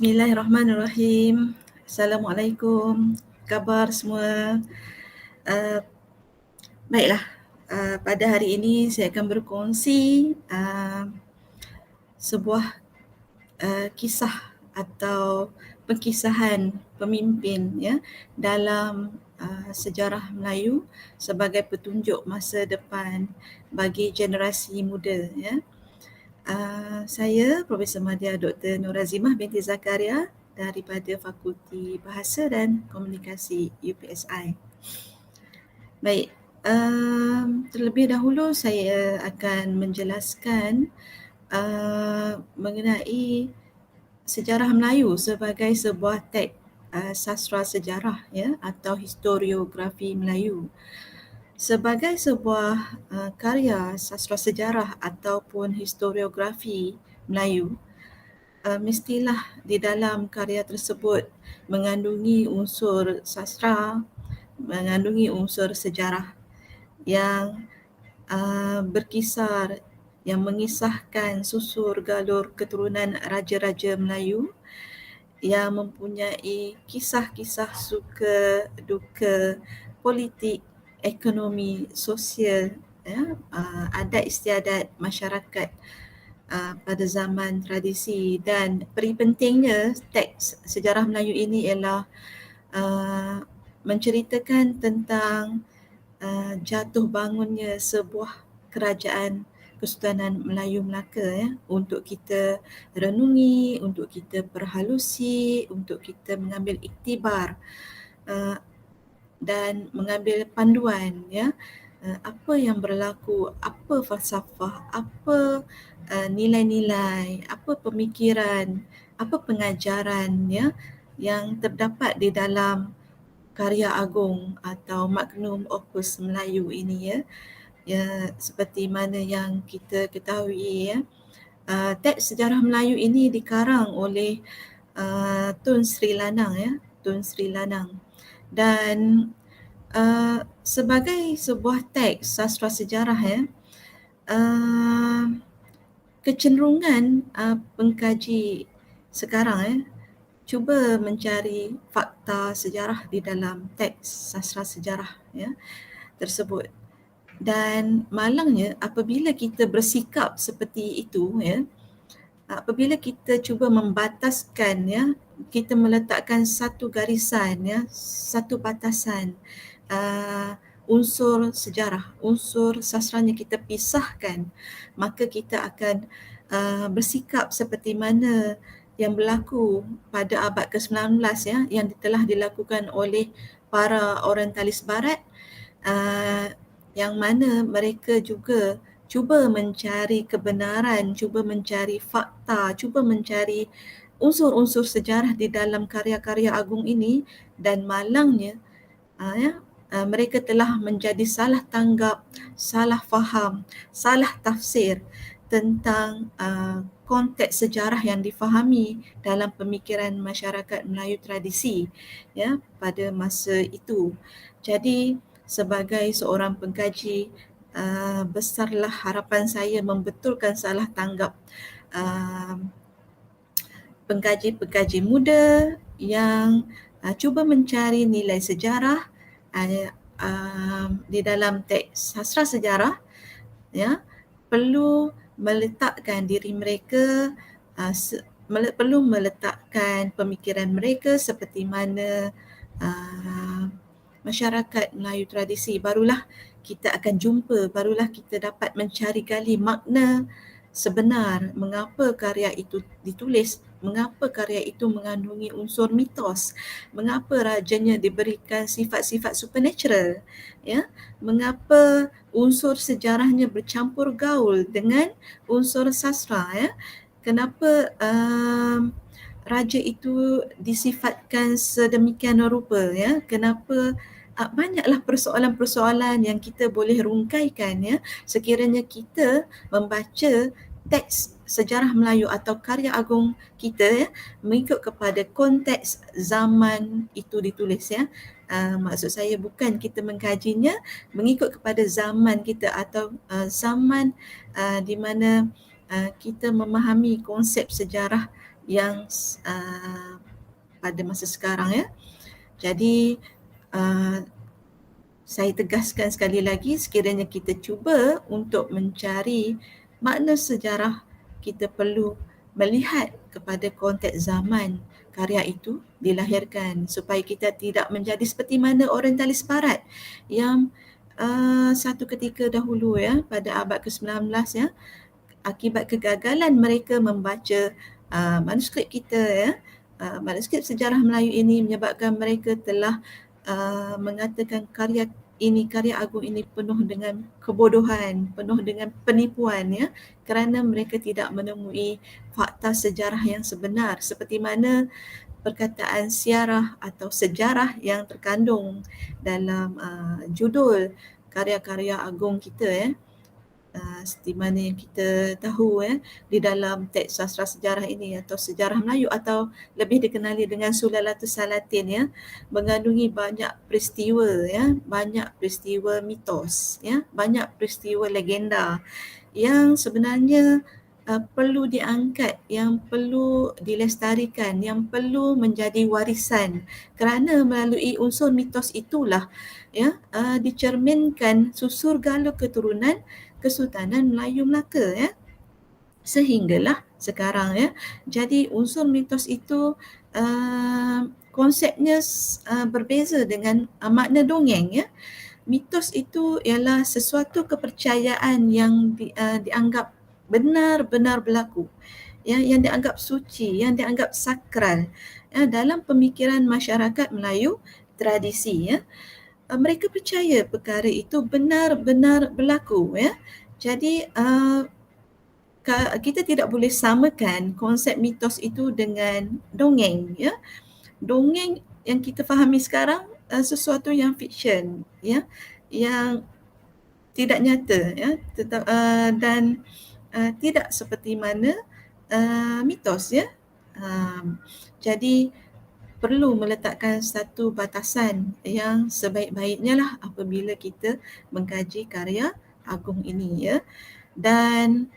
Bismillahirrahmanirrahim. Assalamualaikum. Khabar semua. Uh, Baiklah. Pada hari ini saya akan berkongsi sebuah kisah atau pengkisahan pemimpin ya dalam sejarah Melayu sebagai petunjuk masa depan bagi generasi muda ya. Saya Profesor Madya Dr. Nur Azimah binti Zakaria daripada Fakulti Bahasa dan Komunikasi UPSI. Baik, terlebih dahulu saya akan menjelaskan mengenai sejarah Melayu sebagai sebuah teks sastra sejarah ya atau historiografi Melayu. Sebagai sebuah karya sastra sejarah ataupun historiografi Melayu, mestilah di dalam karya tersebut mengandungi unsur sastra, mengandungi unsur sejarah yang berkisar, yang mengisahkan susur galur keturunan raja-raja Melayu yang mempunyai kisah-kisah suka duka politik, ekonomi, sosial, ya, adat istiadat masyarakat pada zaman tradisi. Dan peri pentingnya teks sejarah Melayu ini ialah menceritakan tentang jatuh bangunnya sebuah kerajaan Kesultanan Melayu Melaka ya, untuk kita renungi, untuk kita perhalusi, untuk kita mengambil iktibar dan mengambil panduan ya, apa yang berlaku, apa falsafah, apa nilai-nilai, apa pemikiran, apa pengajaran ya yang terdapat di dalam karya agung atau magnum opus Melayu ini ya. Ya, seperti mana yang kita ketahui ya, teks sejarah Melayu ini dikarang oleh Tun Sri Lanang ya, Tun Sri Lanang. Dan sebagai sebuah teks sastra sejarah ya, kecenderungan pengkaji sekarang ya cuba mencari fakta sejarah di dalam teks sastra sejarah ya tersebut. Dan malangnya apabila kita bersikap seperti itu ya, apabila kita cuba membataskan ya, kita meletakkan satu garisan ya, satu batasan, unsur sejarah, unsur sastranya kita pisahkan, maka kita akan bersikap seperti mana yang berlaku pada abad ke-19 ya, yang telah dilakukan oleh para orientalis barat, yang mana mereka juga cuba mencari kebenaran, cuba mencari fakta, cuba mencari unsur-unsur sejarah di dalam karya-karya agung ini. Dan malangnya mereka telah menjadi salah tanggap, salah faham, salah tafsir tentang konteks sejarah yang difahami dalam pemikiran masyarakat Melayu tradisi ya pada masa itu. Jadi sebagai seorang pengkaji, besarlah harapan saya membetulkan salah tanggap pengkaji-pengkaji muda yang cuba mencari nilai sejarah di dalam teks sastra sejarah ya, perlu meletakkan diri mereka, perlu meletakkan pemikiran mereka seperti mana masyarakat Melayu tradisi. Barulah kita akan jumpa, barulah kita dapat mencari gali makna sebenar mengapa karya itu ditulis, mengapa karya itu mengandungi unsur mitos, mengapa rajanya diberikan sifat-sifat supernatural ya, mengapa unsur sejarahnya bercampur gaul dengan unsur sastra ya, kenapa raja itu disifatkan sedemikian rupa ya, kenapa banyaklah persoalan-persoalan yang kita boleh rungkaikan ya sekiranya kita membaca teks sejarah Melayu atau karya agung kita ya, mengikut kepada konteks zaman itu ditulis ya. Maksud saya bukan kita mengkajinya mengikut kepada zaman kita atau zaman di mana kita memahami konsep sejarah yang pada masa sekarang ya. Jadi saya tegaskan sekali lagi, sekiranya kita cuba untuk mencari makna sejarah, kita perlu melihat kepada konteks zaman karya itu dilahirkan, supaya kita tidak menjadi seperti mana orientalis barat yang satu ketika dahulu ya, pada abad ke-19 ya, akibat kegagalan mereka membaca manuskrip kita ya, manuskrip sejarah Melayu ini menyebabkan mereka telah mengatakan karya agung ini penuh dengan kebodohan, penuh dengan penipuan ya, kerana mereka tidak menemui fakta sejarah yang sebenar, seperti mana perkataan siarah atau sejarah yang terkandung dalam judul karya-karya agung kita ya. Seperti mana yang kita tahu di dalam teks sastra sejarah ini atau sejarah Melayu atau lebih dikenali dengan Sulalatus Salatin ya, mengandungi banyak peristiwa ya, banyak peristiwa mitos ya, banyak peristiwa legenda yang sebenarnya perlu diangkat, yang perlu dilestarikan, yang perlu menjadi warisan, kerana melalui unsur mitos itulah ya dicerminkan susur galur keturunan Kesultanan Melayu Melaka ya, sehinggalah sekarang ya. Jadi unsur mitos itu konsepnya berbeza dengan makna dongeng ya. Mitos itu ialah sesuatu kepercayaan yang dianggap benar-benar berlaku ya, yang dianggap suci, yang dianggap sakral ya, dalam pemikiran masyarakat Melayu tradisi ya. Mereka percaya perkara itu benar-benar berlaku ya. Jadi kita tidak boleh samakan konsep mitos itu dengan dongeng ya. Dongeng yang kita fahami sekarang sesuatu yang fiction ya, yang tidak nyata ya, dan tidak seperti mana mitos ya. Jadi perlu meletakkan satu batasan yang sebaik-baiknya lah apabila kita mengkaji karya agung ini ya. Dan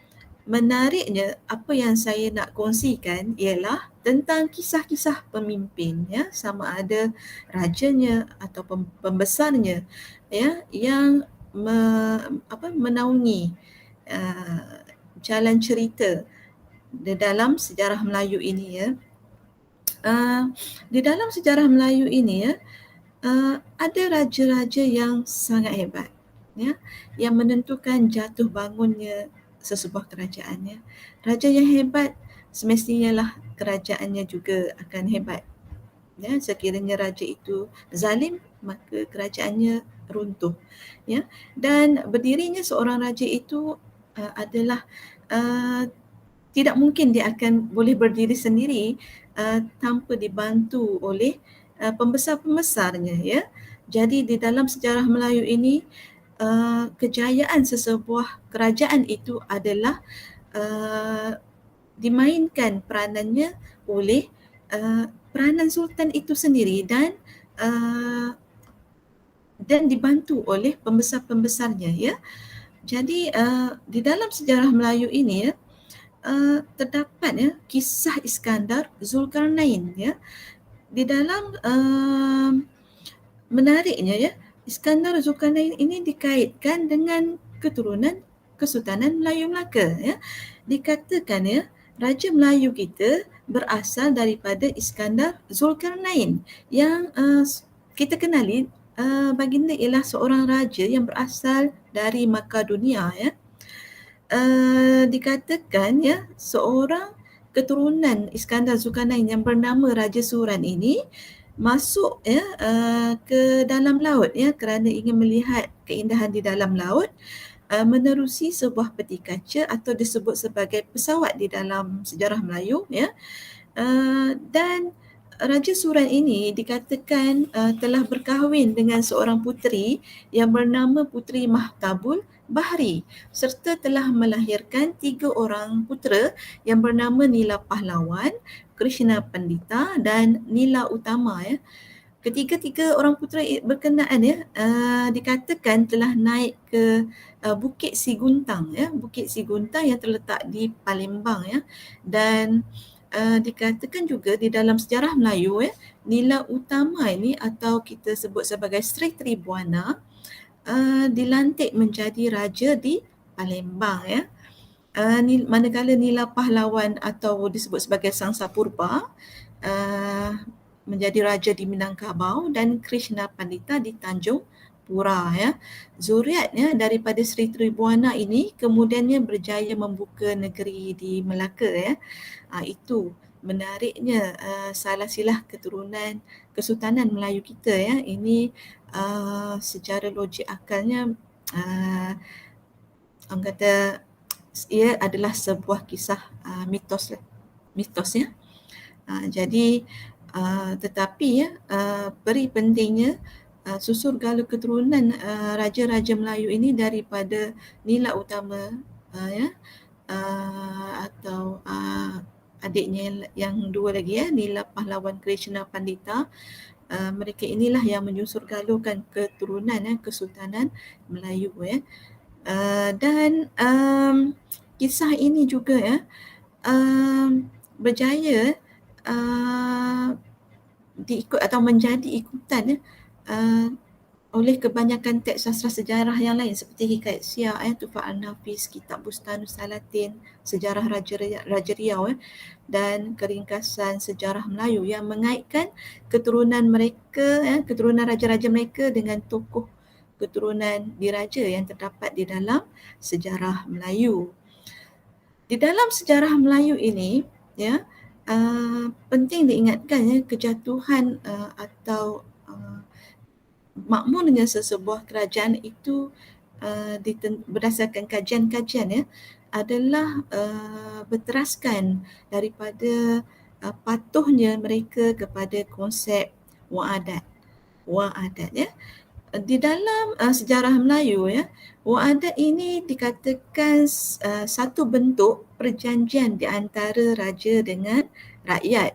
menariknya, apa yang saya nak kongsikan ialah tentang kisah-kisah pemimpin ya, sama ada rajanya atau pembesarnya ya, yang menaungi jalan cerita di dalam sejarah Melayu ini ya. Di dalam sejarah Melayu ini ya, ada raja-raja yang sangat hebat ya, yang menentukan jatuh bangunnya sesebuah kerajaan ya. Raja yang hebat semestinya lah kerajaannya juga akan hebat ya. Sekiranya raja itu zalim, maka kerajaannya runtuh ya. Dan berdirinya seorang raja itu adalah tidak mungkin dia akan boleh berdiri sendiri tanpa dibantu oleh pembesar-pembesarnya ya. Jadi di dalam sejarah Melayu ini kejayaan sesebuah kerajaan itu adalah dimainkan peranannya oleh peranan sultan itu sendiri dan dibantu oleh pembesar-pembesarnya ya. Jadi di dalam sejarah Melayu ini ya, terdapat ya kisah Iskandar Zulkarnain ya. Di dalam menariknya ya, Iskandar Zulkarnain ini dikaitkan dengan keturunan Kesultanan Melayu Melaka ya. Dikatakan ya, Raja Melayu kita berasal daripada Iskandar Zulkarnain yang kita kenali baginda ialah seorang raja yang berasal dari Makedonia ya. Dikatakan ya, seorang keturunan Iskandar Zulkarnain yang bernama Raja Suran ini masuk ya ke dalam laut ya, kerana ingin melihat keindahan di dalam laut, menerusi sebuah peti kaca atau disebut sebagai pesawat di dalam sejarah Melayu ya. Dan Raja Suran ini dikatakan telah berkahwin dengan seorang puteri yang bernama Puteri Mahtabul Bahri, serta telah melahirkan 3 orang putera yang bernama Nila Pahlawan, Krishna Pandita dan Nila Utama ya. Ketiga-tiga orang putera berkenaan ya dikatakan telah naik ke Bukit Siguntang ya, Bukit Siguntang yang terletak di Palembang ya. Dan dikatakan juga di dalam sejarah Melayu nila utama ini atau kita sebut sebagai Sri Tribuana dilantik menjadi raja di Palembang manakala nila pahlawan atau disebut sebagai Sangsa Purba menjadi raja di Minangkabau dan Krishna Pandita di Tanjung Pura Zuriatnya daripada Sri Tribuana ini kemudiannya berjaya membuka negeri di Melaka itu menariknya salah silah keturunan Kesultanan Melayu kita ini secara logik akalnya orang kata ia adalah sebuah kisah mitos jadi tetapi peri pentingnya susur galur keturunan raja-raja Melayu ini daripada nila utama atau adiknya yang dua lagi nila pahlawan Krishna Pandita. Mereka inilah yang menyusur galurkan keturunan Kesultanan Melayu dan kisah ini juga berjaya diikut atau menjadi ikutan oleh kebanyakan teks sastra sejarah yang lain seperti Hikayat Siak, Tufah An-Nafis, Kitab Bustanus Salatin, Sejarah Raja Riau dan Keringkasan Sejarah Melayu yang mengaitkan keturunan mereka, keturunan raja-raja mereka dengan tokoh keturunan diraja yang terdapat di dalam sejarah Melayu. Di dalam sejarah Melayu ini, penting diingatkan kejatuhan atau makmurnya sesebuah kerajaan itu berdasarkan kajian-kajian adalah berteraskan daripada patuhnya mereka kepada konsep wa'adat di dalam sejarah Melayu wa'adat ini dikatakan satu bentuk perjanjian di antara raja dengan rakyat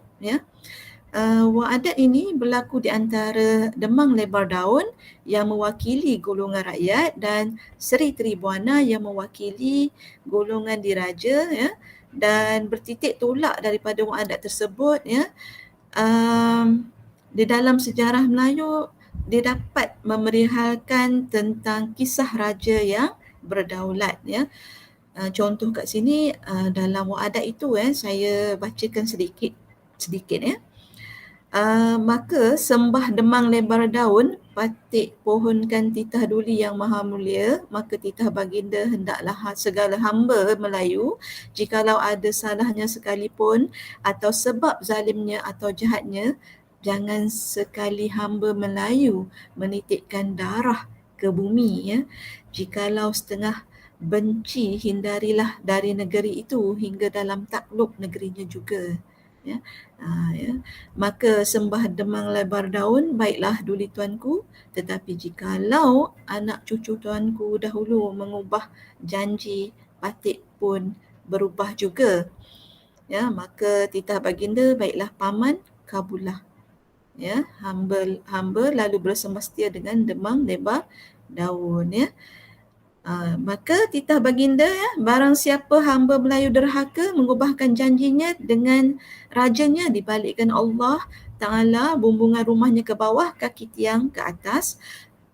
wa'adat ini berlaku di antara Demang Lebar Daun yang mewakili golongan rakyat dan Sri Tribuana yang mewakili golongan diraja dan bertitik tolak daripada wa'adat tersebut di dalam sejarah Melayu dia dapat memerihalkan tentang kisah raja yang berdaulat contoh kat sini dalam wa'adat itu saya bacakan sedikit maka sembah Demang Lebar Daun patik pohonkan titah duli yang maha mulia, maka titah baginda hendaklah segala hamba Melayu jikalau ada salahnya sekalipun atau sebab zalimnya atau jahatnya, jangan sekali hamba Melayu menitikkan darah ke bumi jikalau setengah benci hindarilah dari negeri itu hingga dalam takluk negerinya juga maka sembah Demang Lebar Daun baiklah duli tuanku, tetapi jikalau anak cucu tuanku dahulu mengubah janji patik pun berubah juga maka titah baginda baiklah paman kabullah hamba lalu bersembah setia dengan Demang Lebar Daun maka titah baginda barang siapa hamba Melayu derhaka mengubahkan janjinya dengan rajanya dibalikkan Allah Ta'ala bumbungan rumahnya ke bawah, kaki tiang ke atas,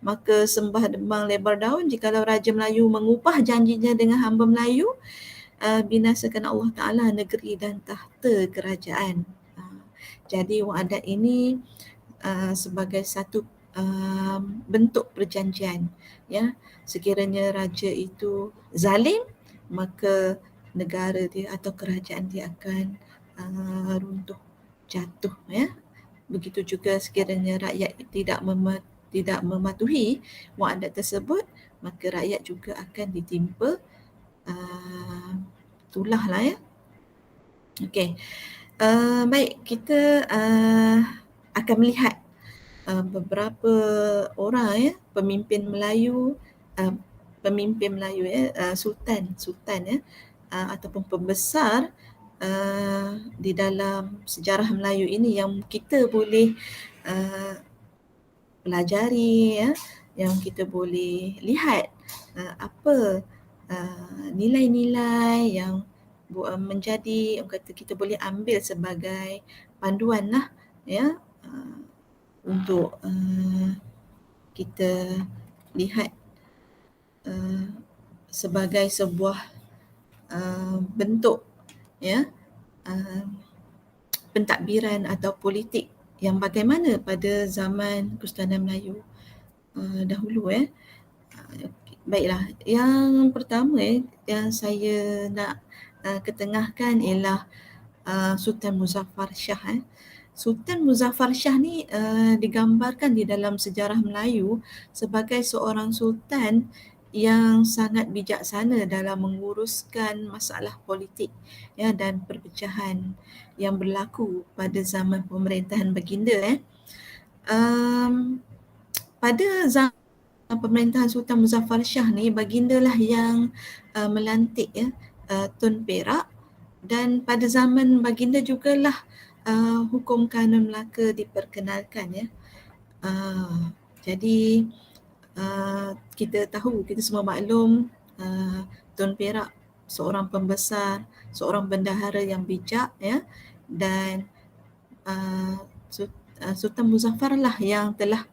maka sembah Demang Lebar Daun jikalau Raja Melayu mengubah janjinya dengan hamba Melayu binasakan Allah Ta'ala negeri dan tahta kerajaan. Jadi wa'adat ini sebagai satu bentuk perjanjian sekiranya raja itu zalim maka negara dia atau kerajaan dia akan runtuh jatuh begitu juga sekiranya rakyat tidak mematuhi wa'adat tersebut maka rakyat juga akan ditimpa tulah lah okey baik kita akan melihat beberapa orang pemimpin Melayu sultan ataupun pembesar di dalam sejarah Melayu ini yang kita boleh pelajari yang kita boleh lihat apa nilai-nilai yang menjadi, orang kata, kita boleh ambil sebagai panduan lah, ya, untuk kita lihat sebagai sebuah bentuk, ya, pentadbiran atau politik yang bagaimana pada zaman Kesultanan Melayu dahulu. Baiklah, yang pertama yang saya nak ketengahkan ialah Sultan Muzaffar Shah. Sultan Muzaffar Shah ni digambarkan di dalam sejarah Melayu sebagai seorang sultan yang sangat bijaksana dalam menguruskan masalah politik, ya, dan perpecahan yang berlaku pada zaman pemerintahan baginda. Pada zaman pemerintahan Sultan Muzaffar Shah ni, baginda lah yang melantik, ya, Tun Perak, dan pada zaman baginda jugalah hukum kanun Melaka diperkenalkan, ya. Jadi kita tahu, kita semua maklum, Tun Perak seorang pembesar, seorang bendahara yang bijak, ya, dan Sultan Muzaffar lah yang telah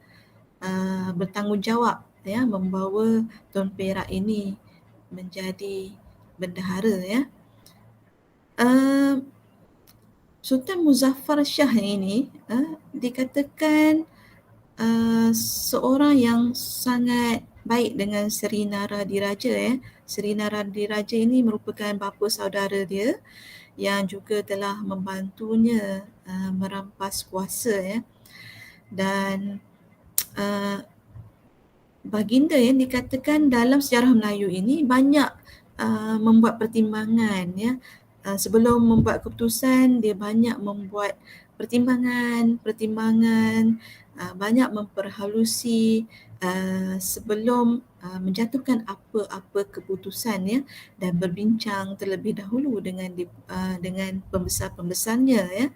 bertanggungjawab, ya, membawa Tun Perak ini menjadi bendahara, ya. Sultan Muzaffar Shah ini dikatakan seorang yang sangat baik dengan Seri Nara Diraja. Seri Nara Diraja ini merupakan bapa saudara dia yang juga telah membantunya merampas kuasa, ya. Dan baginda yang dikatakan dalam sejarah Melayu ini banyak membuat pertimbangan, ya. Sebelum membuat keputusan, dia banyak membuat pertimbangan, banyak memperhalusi sebelum menjatuhkan apa-apa keputusan, ya, dan berbincang terlebih dahulu dengan pembesar-pembesarnya, ya.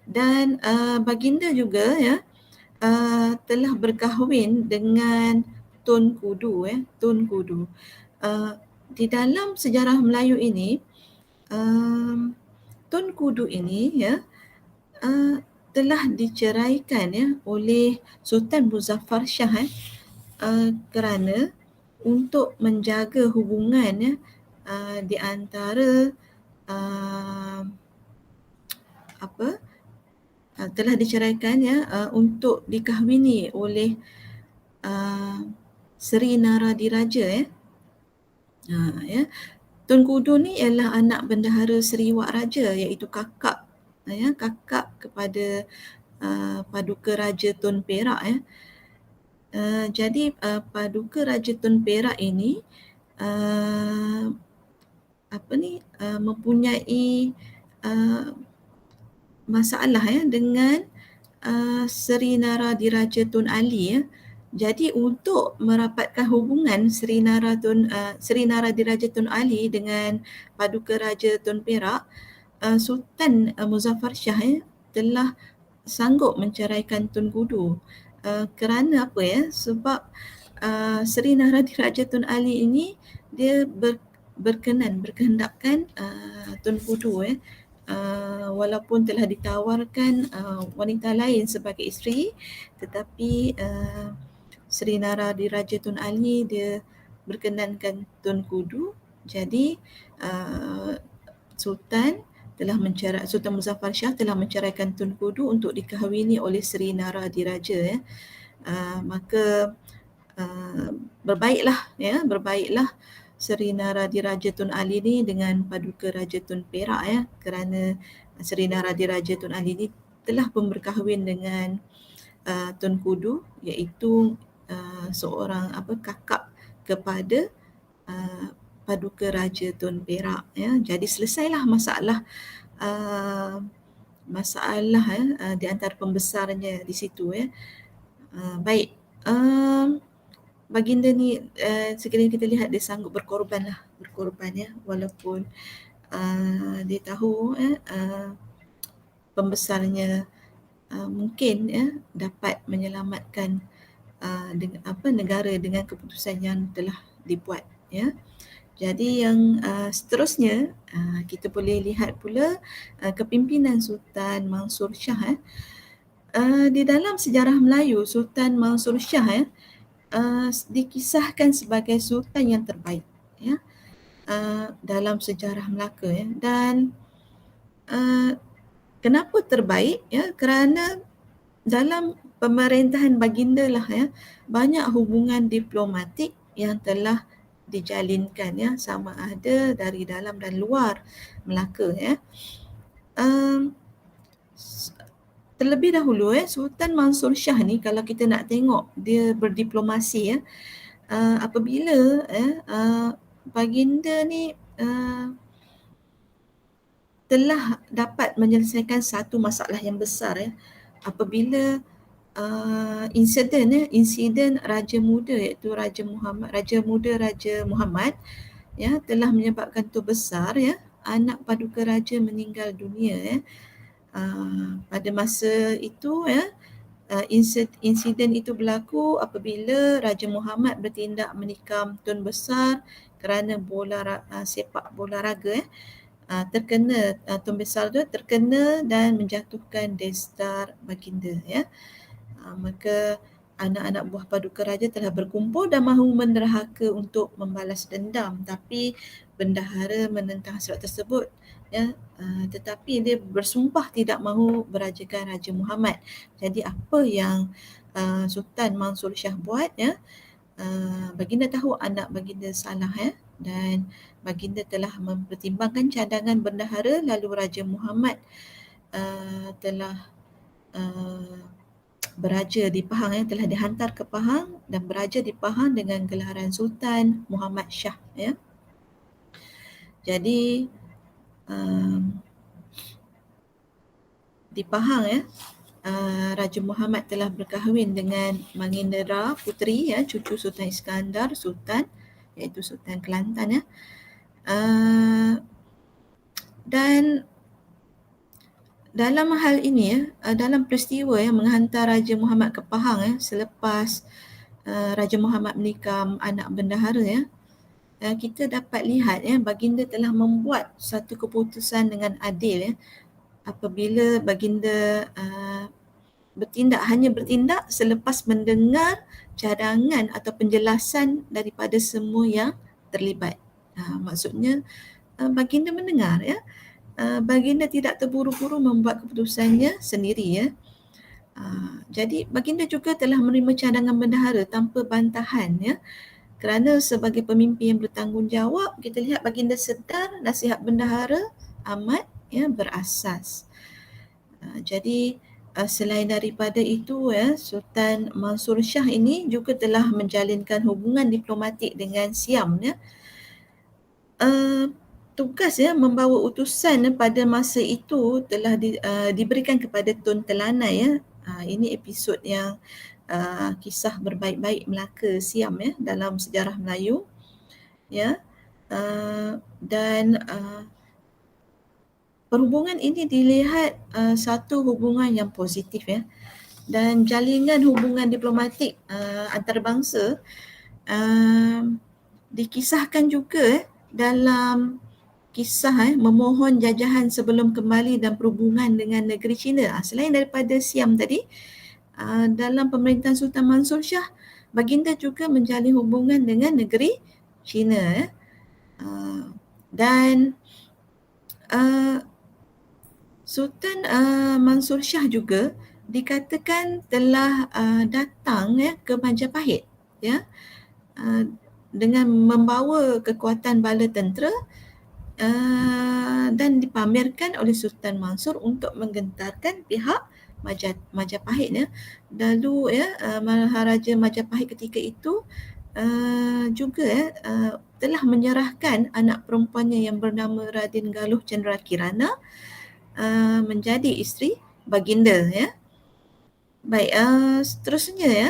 Dan baginda juga, ya, telah berkahwin dengan Tun Kudu. Tun Kudu. Di dalam sejarah Melayu ini, Tun Kudu ini, ya, telah diceraikan, ya, oleh Sultan Muzaffar Shah kerana untuk menjaga hubungan, ya, di antara telah diceraikan, ya, untuk dikahwini oleh Seri Nara Diraja. Ya. Tun Kudu ni ialah anak bendahara Seri Wak Raja, iaitu kakak kepada Paduka Raja Tun Perak. Jadi Paduka Raja Tun Perak ini mempunyai masalah, ya, dengan Seri Nara Diraja Tun Ali. Jadi untuk merapatkan hubungan Seri Nara Diraja Tun Ali dengan Paduka Raja Tun Perak, Sultan Muzaffar Shah telah sanggup menceraikan Tun Kudu. Kerana apa, ya? Sebab Seri Nara Diraja Tun Ali ini dia berkehendakkan Tun Kudu, walaupun telah ditawarkan wanita lain sebagai isteri, tetapi Seri Nara Diraja Tun Ali dia berkenankan Tun Kudu. Jadi Sultan Muzaffar Shah telah menceraikan Tun Kudu untuk dikahwini oleh Seri Nara Diraja. Maka berbaiklah Seri Nara Diraja Tun Ali ni dengan Paduka Raja Tun Perak, kerana Seri Nara Diraja Tun Ali ni telah pun berkahwin dengan Tun Kudu, iaitu seorang kakak kepada Paduka Raja Tun Perak. Jadi selesailah masalah di antara pembesarnya di situ. Baik, baginda ni sekiranya kita lihat dia sanggup berkorban, walaupun dia tahu pembesarnya mungkin dapat menyelamatkan negara dengan keputusan yang telah dibuat. Jadi yang seterusnya kita boleh lihat pula kepimpinan Sultan Mansur Shah. Di dalam sejarah Melayu, Sultan Mansur Shah dikisahkan sebagai sultan yang terbaik ya dalam sejarah Melaka ya. Dan kenapa terbaik ya? Kerana dalam pemerintahan baginda lah ya, banyak hubungan diplomatik yang telah dijalinkan ya, sama ada dari dalam dan luar Melaka ya. Terlebih dahulu Sultan Mansur Shah ni, kalau kita nak tengok dia berdiplomasi ya, apabila baginda ni telah dapat menyelesaikan satu masalah yang besar ya, apabila insiden Raja Muda, iaitu Raja Muhammad ya, telah menyebabkan tu besar ya, anak paduka raja meninggal dunia ya. Pada masa itu ya, insiden itu berlaku apabila Raja Muhammad bertindak menikam Tun Besar kerana sepak bola raga terkena, Tun Besar tu terkena dan menjatuhkan destar baginda ya. Maka anak-anak buah paduka raja telah berkumpul dan mahu menderhaka untuk membalas dendam, tapi bendahara menentang surat tersebut ya. Tetapi dia bersumpah tidak mahu berajakan Raja Muhammad. Jadi apa yang Sultan Mansur Shah buat ya, baginda tahu anak baginda salah ya, dan baginda telah mempertimbangkan cadangan bendahara, lalu Raja Muhammad telah beraja di Pahang ya, telah dihantar ke Pahang dan beraja di Pahang dengan gelaran Sultan Muhammad Shah ya. Jadi di Pahang ya, Raja Muhammad telah berkahwin dengan Manginera Puteri ya, cucu Sultan Iskandar Sultan, iaitu Sultan Kelantan ya. Dan dalam hal ini ya, dalam peristiwa yang menghantar Raja Muhammad ke Pahang ya, selepas Raja Muhammad menikam anak bendahara ya, kita dapat lihat ya, baginda telah membuat satu keputusan dengan adil ya, apabila baginda hanya bertindak selepas mendengar cadangan atau penjelasan daripada semua yang terlibat. Maksudnya baginda mendengar ya, baginda tidak terburu-buru membuat keputusannya sendiri ya. Jadi baginda juga telah menerima cadangan bendahara tanpa bantahan ya. Kerana sebagai pemimpin yang bertanggungjawab, kita lihat baginda sedar nasihat bendahara amat ya berasas. Jadi selain daripada itu ya, Sultan Mansur Shah ini juga telah menjalinkan hubungan diplomatik dengan Siam ya. Tugas ya membawa utusan pada masa itu telah diberikan kepada Tun Telanai ya. Ini episod yang kisah berbaik-baik Melaka Siam ya dalam sejarah Melayu ya. Dan perhubungan ini dilihat satu hubungan yang positif ya, dan jalinan hubungan diplomatik antarabangsa dikisahkan juga dalam kisah memohon jajahan sebelum kembali dan perhubungan dengan negeri China. Selain daripada Siam tadi, dalam pemerintahan Sultan Mansur Shah, baginda juga menjalin hubungan dengan negeri China dan Sultan Mansur Shah juga dikatakan telah datang ya ke Majapahit ya, dengan membawa kekuatan bala tentera dan dipamerkan oleh Sultan Mansur untuk menggentarkan pihak Majapahit ya. Lalu ya, Maharaja Majapahit ketika itu juga telah menyerahkan anak perempuannya yang bernama Raden Galuh Cendera Kirana menjadi isteri baginda ya. Baik, seterusnya ya,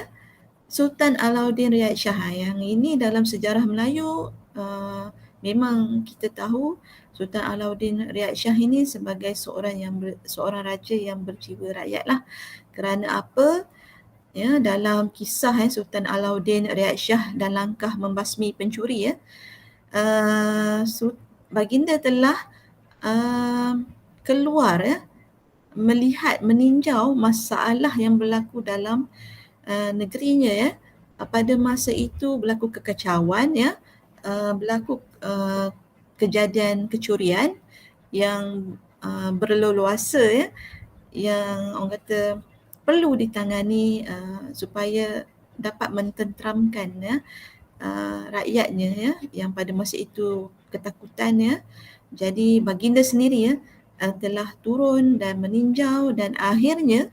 Sultan Alauddin Riyad Shah, yang ini dalam sejarah Melayu memang kita tahu Sultan Alauddin Riyad Shah ini sebagai seorang raja yang berjiwa rakyat lah. Kerana apa? Ya, dalam kisah Sultan Alauddin Riyad Shah dan langkah membasmi pencuri ya, Baginda telah keluar melihat, meninjau masalah yang berlaku dalam negerinya pada masa itu berlaku kekacauan berlaku kejadian kecurian yang berleluasa yang orang kata perlu ditangani supaya dapat mententeramkan rakyatnya yang pada masa itu ketakutan. Jadi baginda sendiri telah turun dan meninjau dan akhirnya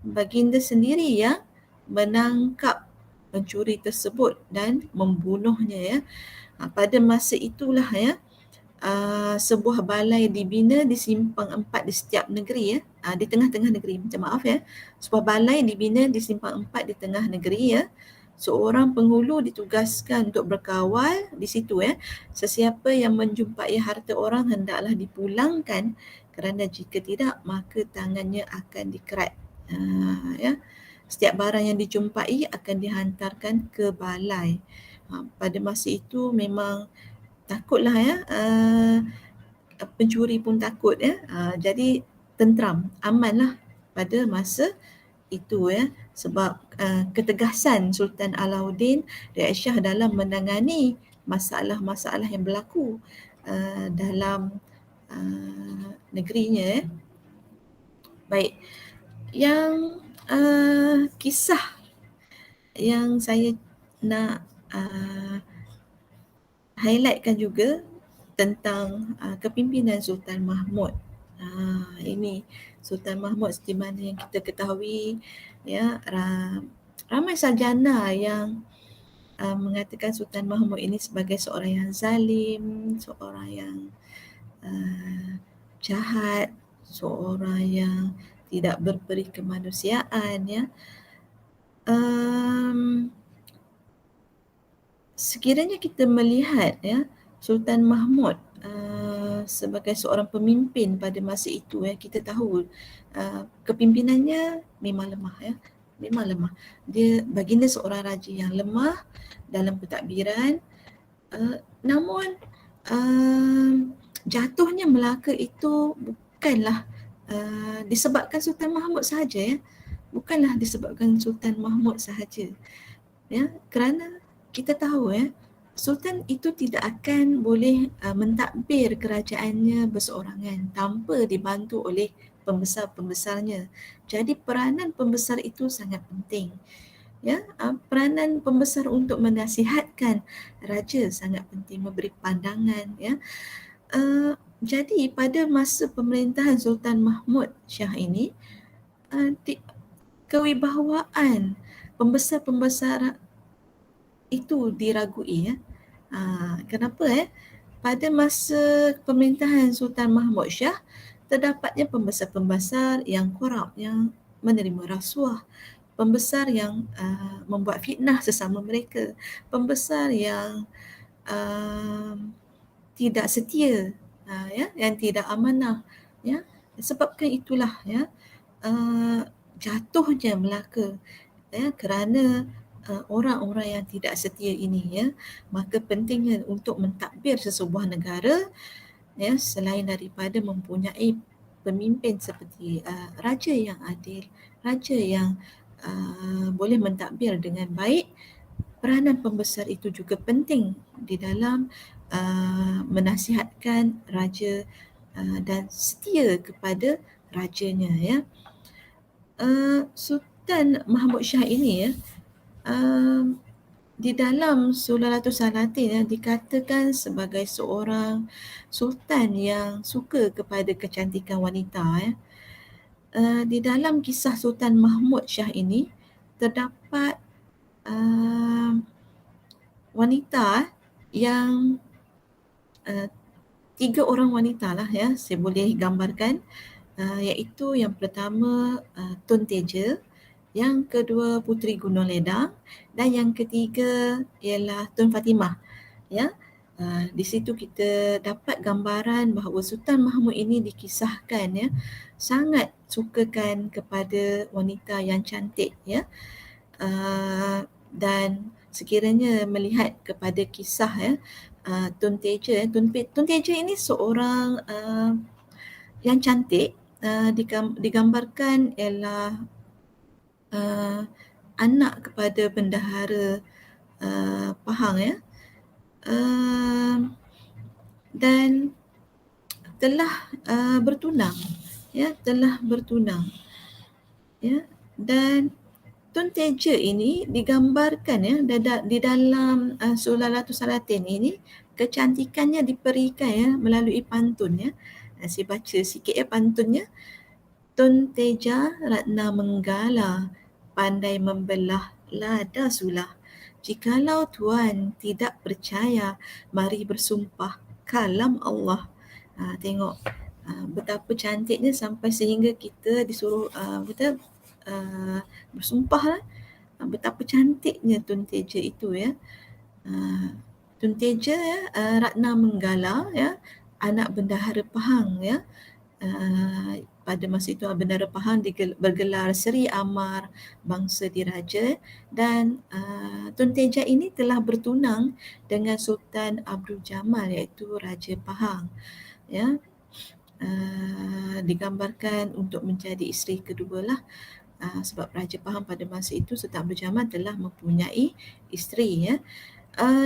baginda sendiri yang menangkap pencuri tersebut dan membunuhnya. Pada masa itulah sebuah balai dibina di simpang 4 di setiap negeri di tengah-tengah negeri, minta maaf sebuah balai dibina di simpang 4 di tengah negeri seorang penghulu ditugaskan untuk berkawal di situ sesiapa yang menjumpai harta orang hendaklah dipulangkan kerana jika tidak maka tangannya akan dikerat. Setiap barang yang dijumpai akan dihantarkan ke balai. Pada masa itu memang takutlah pencuri pun takut jadi tenteram, amanlah pada masa itu sebab ketegasan Sultan Alauddin Riayat Shah dalam menangani masalah-masalah yang berlaku dalam negerinya. Baik, yang kisah yang saya nak highlightkan juga tentang kepimpinan Sultan Mahmud. Ini Sultan Mahmud seperti mana yang kita ketahui ramai sarjana yang mengatakan Sultan Mahmud ini sebagai seorang yang zalim, seorang yang jahat, seorang yang tidak berperi kemanusiaan sekiranya kita melihat Sultan Mahmud sebagai seorang pemimpin pada masa itu kita tahu kepimpinannya memang lemah memang lemah. Dia baginda seorang raja yang lemah dalam pentadbiran namun jatuhnya Melaka itu bukanlah disebabkan Sultan Mahmud sahaja bukanlah disebabkan Sultan Mahmud sahaja kerana kita tahu Sultan itu tidak akan boleh mentadbir kerajaannya berseorangan tanpa dibantu oleh pembesar-pembesarnya. Jadi peranan pembesar itu sangat penting. Peranan pembesar untuk menasihatkan raja sangat penting, memberi pandangan jadi pada masa pemerintahan Sultan Mahmud Shah ini kewibawaan pembesar-pembesar itu diragui kenapa pada masa pemerintahan Sultan Mahmud Shah terdapatnya pembesar-pembesar yang korup, yang menerima rasuah, pembesar yang membuat fitnah sesama mereka, pembesar yang tidak setia yang tidak amanah sebabkan itulah jatuhnya Melaka kerana orang-orang yang tidak setia ini maka pentingnya untuk mentadbir sesebuah negara selain daripada mempunyai pemimpin seperti raja yang adil, raja yang boleh mentadbir dengan baik, peranan pembesar itu juga penting di dalam menasihatkan raja dan setia kepada rajanya Sultan Mahmud Shah ini di dalam Sulalatul Salatin dikatakan sebagai seorang sultan yang suka kepada kecantikan wanita di dalam kisah Sultan Mahmud Shah ini terdapat wanita yang 3 orang wanita lah saya boleh gambarkan iaitu yang pertama Tun Teja, yang kedua Puteri Gunung Ledang dan yang ketiga ialah Tun Fatimah di situ kita dapat gambaran bahawa Sultan Mahmud ini dikisahkan sangat sukakan kepada wanita yang cantik dan sekiranya melihat kepada kisah Tun Teja. Tun Teja ini seorang yang cantik, digambarkan ialah anak kepada bendahara Pahang ya. Dan telah bertunang ya, ya. Dan Tun Teja ini digambarkan ya di dalam Sulalatul Salatin ini, kecantikannya diberikan ya melalui pantun ya. Saya baca sikit ya pantunnya. Tun Teja Ratna Menggala, pandai membelah lada sulah. Jikalau tuan tidak percaya, mari bersumpah kalam Allah. Tengok betapa cantiknya sampai sehingga kita disuruh bersumpah lah. Betapa cantiknya Tun Teja itu ya. Tun Teja ya, Ratna Menggala ya, anak bendahara Pahang ya. Pada masa itu bendahara Pahang bergelar Seri Amar Bangsa Diraja, dan Tun Teja ini telah bertunang dengan Sultan Abdul Jamal iaitu Raja Pahang ya. Digambarkan untuk menjadi isteri kedua lah. Sebab Raja Pahang pada masa itu Sultan Abdul Jamal telah mempunyai isteri ya.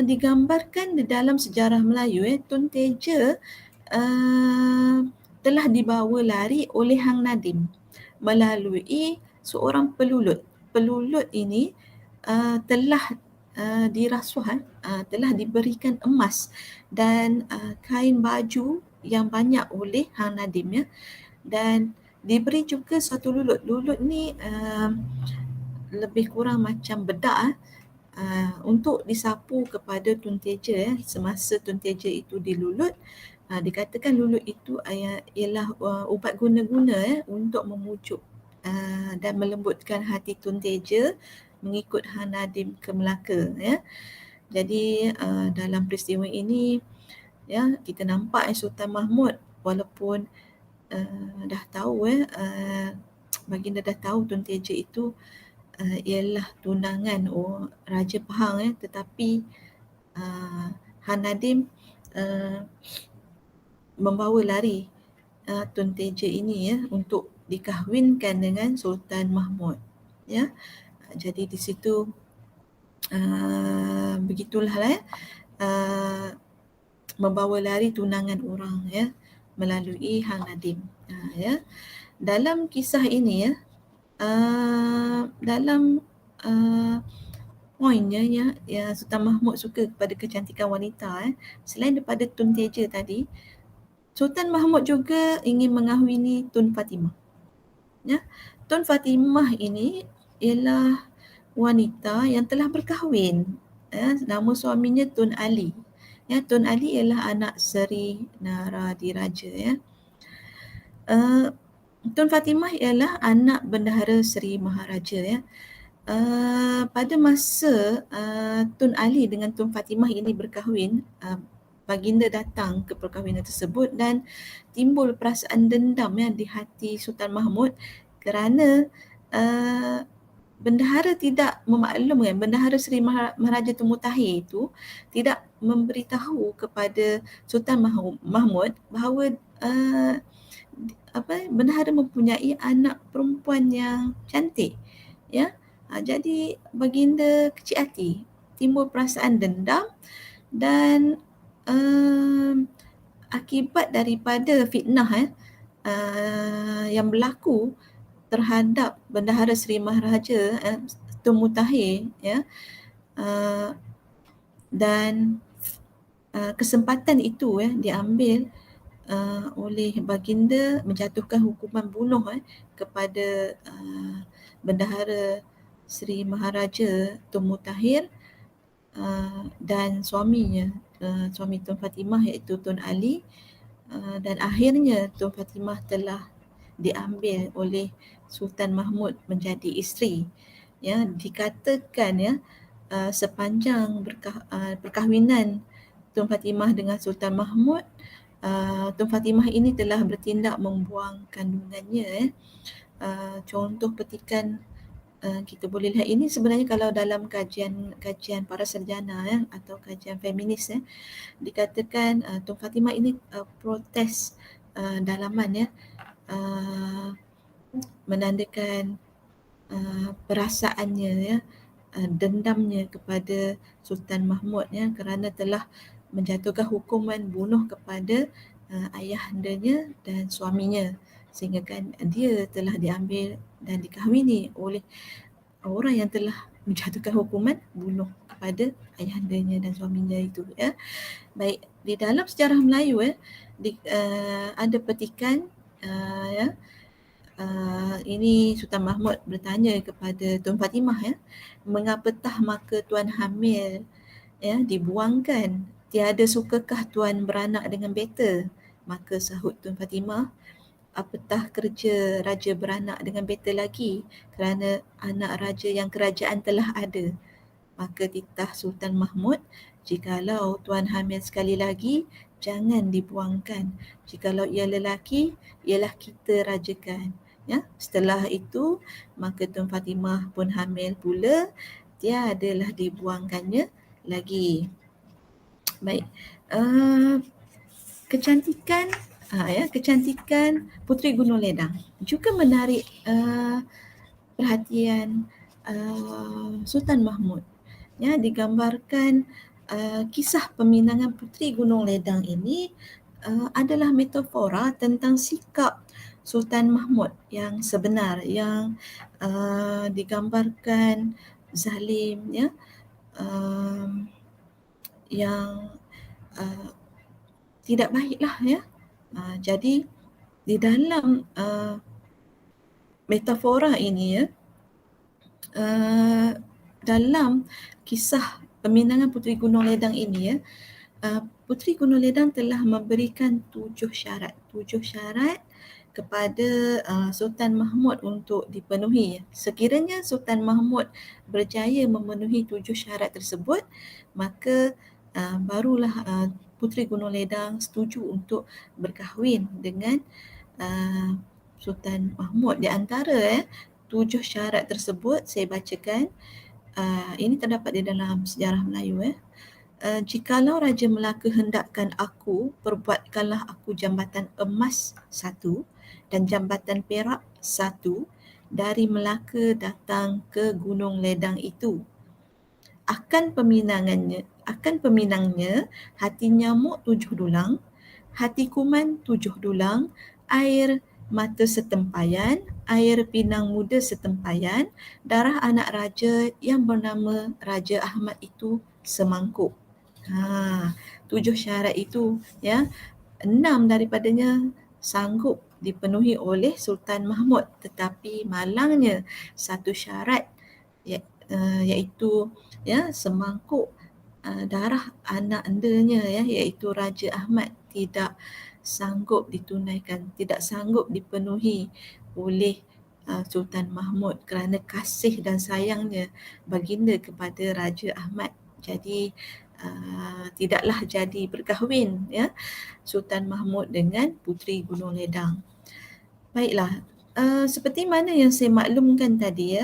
Digambarkan di dalam sejarah Melayu Tun Teja telah dibawa lari oleh Hang Nadim melalui seorang pelulut. Pelulut ini telah dirasuah, telah diberikan emas dan kain baju yang banyak oleh Hang Nadim ya. Dan diberi juga satu lulut. Lulut ni lebih kurang macam bedak untuk disapu kepada Tun Teja semasa Tun Teja itu dilulut. Dikatakan lulut itu ialah ubat guna-guna untuk memujuk dan melembutkan hati Tun Teja mengikut Hang Nadim ke Melaka ya. Jadi dalam peristiwa ini ya, kita nampak Sultan Mahmud walaupun dah tahu baginda dah tahu Tun Teja itu ialah tunangan Raja Pahang tetapi Han Nadim membawa lari Tun Teja ini ya untuk dikahwinkan dengan Sultan Mahmud ya. Jadi di situ begitulah membawa lari tunangan orang ya melalui Hang Nadim ya. Dalam kisah ini ya, dalam poinnya ya Sultan Mahmud suka kepada kecantikan wanita selain daripada Tun Teja tadi, Sultan Mahmud juga ingin mengahwini Tun Fatimah ya. Tun Fatimah ini ialah wanita yang telah berkahwin ya. Nama suaminya Tun Ali ya. Tun Ali ialah anak Seri Naradiraja ya. Tun Fatimah ialah anak bendahara Seri Maharaja ya. Pada masa Tun Ali dengan Tun Fatimah ini berkahwin, baginda datang ke perkahwinan tersebut dan timbul perasaan dendam di hati Sultan Mahmud kerana bendahara tidak memaklumkan, bendahara Seri Maharaja Tun Mutahir itu tidak memberitahu kepada Sultan Mahmud bahawa bendahara mempunyai anak perempuan yang cantik ya. Jadi baginda kecil hati, timbul perasaan dendam dan akibat daripada fitnah yang berlaku terhadap bendahara Seri Maharaja Tun Mutahir ya, dan kesempatan itu diambil oleh baginda menjatuhkan hukuman bunuh kepada bendahara Seri Maharaja Tun Mutahir dan suaminya, suami Tun Fatimah iaitu Tun Ali, dan akhirnya Tun Fatimah telah diambil oleh Sultan Mahmud menjadi isteri ya. Dikatakan sepanjang perkahwinan Tun Fatimah dengan Sultan Mahmud, Tun Fatimah ini telah bertindak membuang kandungannya. Contoh petikan kita boleh lihat ini sebenarnya kalau dalam kajian para sarjana atau kajian feminis dikatakan Tun Fatimah ini protes dalaman uh, menandakan perasaannya dendamnya kepada Sultan Mahmud kerana telah menjatuhkan hukuman bunuh kepada ayahandanya dan suaminya, sehingga kan dia telah diambil dan dikahwini oleh orang yang telah menjatuhkan hukuman bunuh kepada ayahandanya dan suaminya itu Baik, di dalam sejarah Melayu ada petikan ini Sultan Mahmud bertanya kepada Tun Fatimah mengapatah maka tuan hamil dibuangkan, tiada sukakah tuan beranak dengan beta? Maka sahut Tun Fatimah, apatah kerja raja beranak dengan beta lagi, kerana anak raja yang kerajaan telah ada. Maka titah Sultan Mahmud, jikalau tuan hamil sekali lagi, jangan dibuangkan. Jikalau ia lelaki, ialah kita rajakan. Setelah itu, maka Tun Fatimah pun hamil pula, tiadalah dibuangkannya lagi. Baik, kecantikan kecantikan Puteri Gunung Ledang juga menarik perhatian Sultan Mahmud. Digambarkan kisah peminangan Puteri Gunung Ledang ini adalah metafora tentang sikap Sultan Mahmud yang sebenar, yang digambarkan zalim, yang tidak baiklah jadi di dalam metafora ini dalam kisah peminangan Puteri Gunung Ledang ini Puteri Gunung Ledang telah memberikan 7 syarat kepada Sultan Mahmud untuk dipenuhi. Sekiranya Sultan Mahmud berjaya memenuhi 7 syarat tersebut, maka barulah Puteri Gunung Ledang setuju untuk berkahwin dengan Sultan Mahmud. Di antara 7 syarat tersebut saya bacakan, ini terdapat di dalam sejarah Melayu. Jikalau Raja Melaka hendakkan aku, perbuatkanlah aku jambatan emas 1 dan jambatan perak 1 dari Melaka datang ke Gunung Ledang itu. Akan peminangnya hati nyamuk 7 dulang, hati kuman 7 dulang, air mata setempayan, air pinang muda setempayan, darah anak raja yang bernama Raja Ahmad itu semangkuk. 7 syarat itu 6 daripadanya sanggup dipenuhi oleh Sultan Mahmud, tetapi malangnya satu syarat iaitu semangkuk darah anak endanya iaitu Raja Ahmad tidak sanggup ditunaikan, tidak sanggup dipenuhi oleh Sultan Mahmud kerana kasih dan sayangnya baginda kepada Raja Ahmad. Jadi tidaklah jadi berkahwin Sultan Mahmud dengan Puteri Gunung Ledang. Baiklah, seperti mana yang saya maklumkan tadi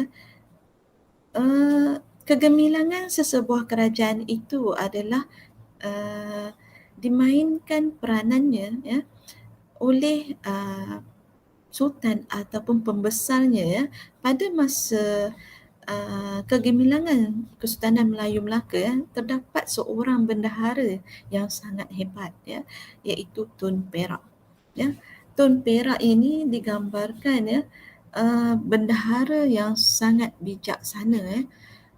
kegemilangan sesebuah kerajaan itu adalah dimainkan peranannya oleh sultan ataupun pembesarnya pada masa kegemilangan Kesultanan Melayu Melaka terdapat seorang bendahara yang sangat hebat iaitu Tun Perak. Tun Perak ini digambarkan bendahara yang sangat bijaksana.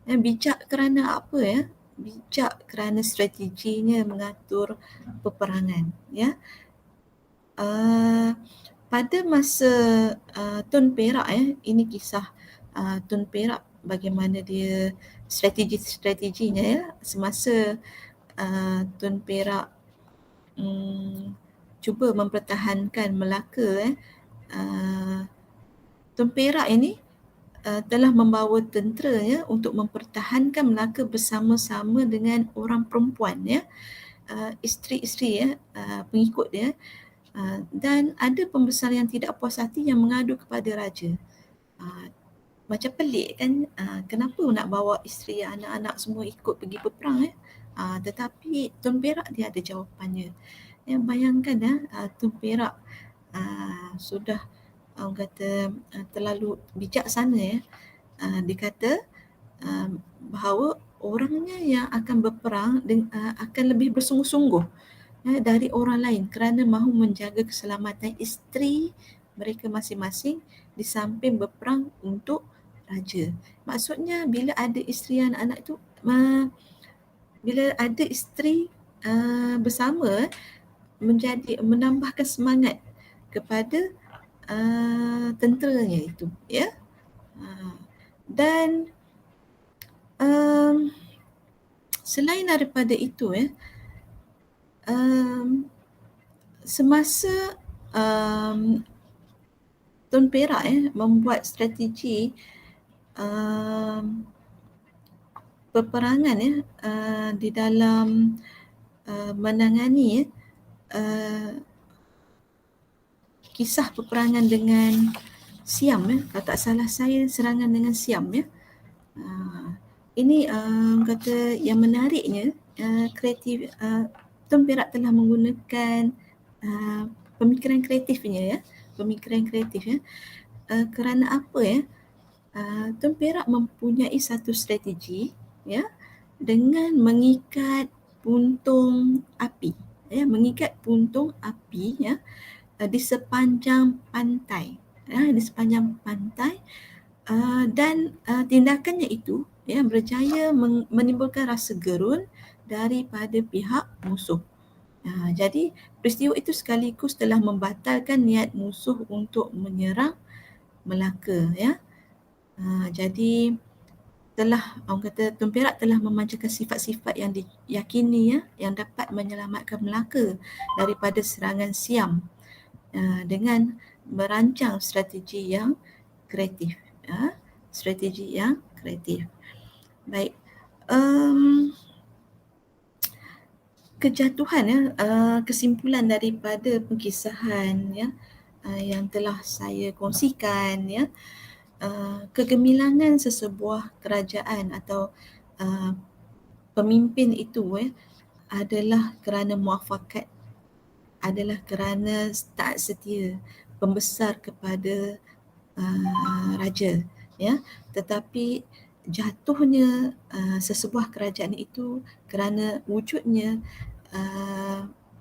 Bijak kerana apa bijak kerana strateginya mengatur peperangan pada masa Tun Perak ini kisah Tun Perak bagaimana dia strateginya semasa Tun Perak cuba mempertahankan Melaka. Tun Perak ini telah membawa tentera untuk mempertahankan Melaka bersama-sama dengan orang perempuan isteri-isteri pengikut dia. Dan ada pembesar yang tidak puas hati yang mengadu kepada raja. macam pelik kan, kenapa nak bawa isteri anak-anak semua ikut pergi berperang tetapi Tun Perak dia ada jawapannya. Ya, bayangkan Tun Perak sudah orang kata terlalu bijaksana ya. Dia kata bahawa orangnya yang akan berperang akan lebih bersungguh-sungguh dari orang lain kerana mahu menjaga keselamatan isteri mereka masing-masing di samping berperang untuk raja. Maksudnya bila ada isteri anak-anak itu, bila ada isteri bersama menambahkan semangat kepada tenteranya itu, ya. Dan selain daripada itu semasa Tun Perak membuat strategi peperangan di dalam menangani kisah peperangan dengan Siam kalau tak salah saya serangan dengan Siam ini kata yang menariknya kreatif Tun Perak telah menggunakan pemikiran kreatifnya kerana apa Tun Perak mempunyai satu strategi ya dengan mengikat puntung api di sepanjang pantai dan tindakannya itu berjaya menimbulkan rasa gerun daripada pihak musuh. Jadi peristiwa itu sekaligus telah membatalkan niat musuh untuk menyerang Melaka jadi orang kata Tun Perak telah memancarkan sifat-sifat yang diyakini yang dapat menyelamatkan Melaka daripada serangan Siam dengan merancang strategi yang kreatif. Baik. Kejatuhan kesimpulan daripada penkisahan yang telah saya kongsikan kegemilangan sesebuah kerajaan atau pemimpin itu adalah kerana muafakat, adalah kerana taat setia pembesar kepada raja tetapi jatuhnya sesebuah kerajaan itu kerana wujudnya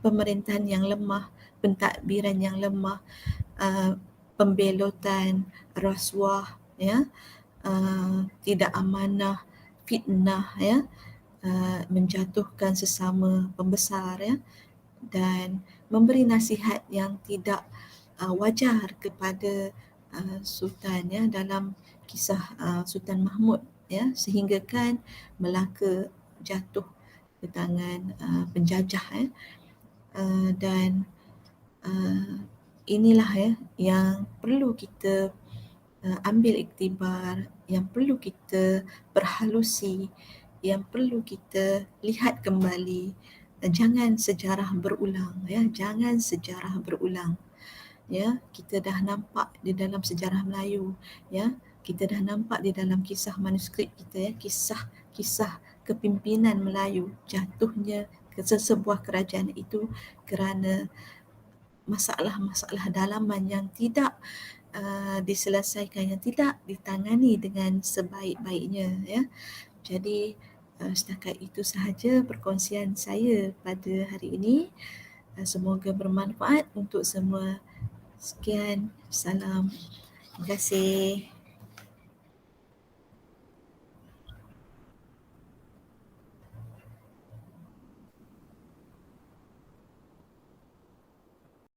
pemerintahan yang lemah, pentadbiran yang lemah, pembelotan, rasuah tidak amanah, fitnah menjatuhkan sesama pembesar dan memberi nasihat yang tidak wajar kepada Sultan dalam kisah Sultan Mahmud sehinggakan Melaka jatuh ke tangan penjajah dan inilah yang perlu kita ambil iktibar, yang perlu kita perhalusi, yang perlu kita lihat kembali. Jangan sejarah berulang jangan sejarah berulang. Kita dah nampak di dalam sejarah Melayu kita dah nampak di dalam kisah manuskrip kita kisah kepimpinan Melayu jatuhnya ke sebuah kerajaan itu kerana masalah-masalah dalaman yang tidak diselesaikan, yang tidak ditangani dengan sebaik-baiknya Jadi setakat itu sahaja perkongsian saya pada hari ini. Semoga bermanfaat untuk semua. Sekian, salam. Terima kasih.